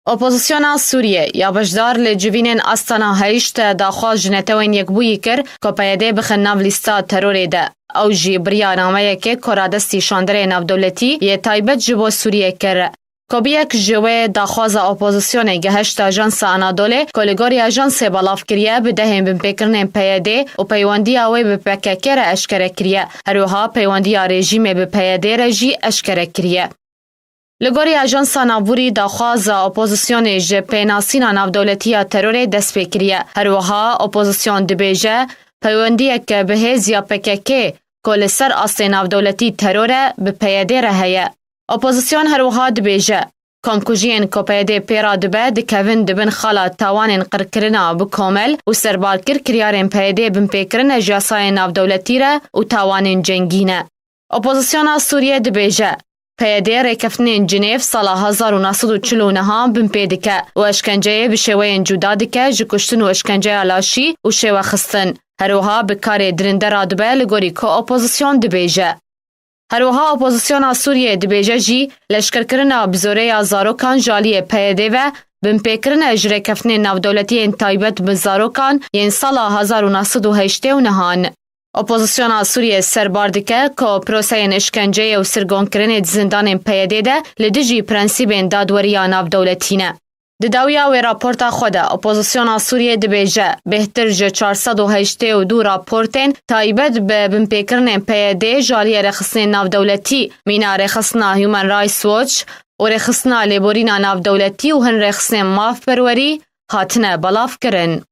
اپوزیسیونا سوریه یا بجدار لجوینین استانا هیشت داخواز جنتوین یکبویی کر که پیاده بخن ناو لیستا تروری ده او جی بریا نامه که کرادستی شاندره ناو دولتی یه تایبت جبو سوریه کر. کبیک جوه داخواز اپوزیسیون گهشت آژانس آنادوله کلگوری آژانس بالاف کریه به دهیم بپیکرنین پیاده و پیواندی آوی به پککر اشکره کریه هروها پیواندی رژیم به پیاده رژی اشکره کریه. لگوری آژانس ناووری داخواز اپوزیسیون ج پیناسین ناو دولتی ترور دست بکریه هروها اپوزیسیون دبیجه پیواندی که به هزیا پکک کل سر اصل ناو دولتی ترور به پیاده رهیه. اپوزیسیون هروها دبیجه کامکوژین که پیاده پیرا دبه دکوین دبن خالا تاوان قرکرنا بکامل و سربالکر کریارین پیاده بمپیکرن جاسای ناو دولتی را و تاوان جنگینه. اپوزیسیون سوریه دبیجه پیاده ریکفتنین جنیف سال 1949 بمپیدکه و اشکنجه بشوین جودا دکه جکشتن و اشکنجه علاشی و شو خستن. هروها بکار درنده را دبه لگوری که اپوزیسیون دبیجه. هروها اپوزیسیون سوریه دبیجه جی لشکرکرنا بزوره زاروکان جالی پیاده و بمپیکرن اجره کفتنین ناو دولتی این تایبت بزاروکان ین سال 1908 نهان. اپوزیسیون سوریه سرباردکه که پروسه اشکنجه و سرگونکرن زندان پیاده ده لدجی پرنسیب دادوری ناو دولتینه. دداویا و راپورتا خود اپوزیسیون سوریه دبیجه بهتر جه 482 راپورتین تایبت به بمپیکرن پیاده جالی رخصن ناو دولتی مینا رخصنا هیومن رایتس واچ و رخصنا لیبورینا ناو دولتی و هن رخصن ماف پروری هاتنه بلاف کرن.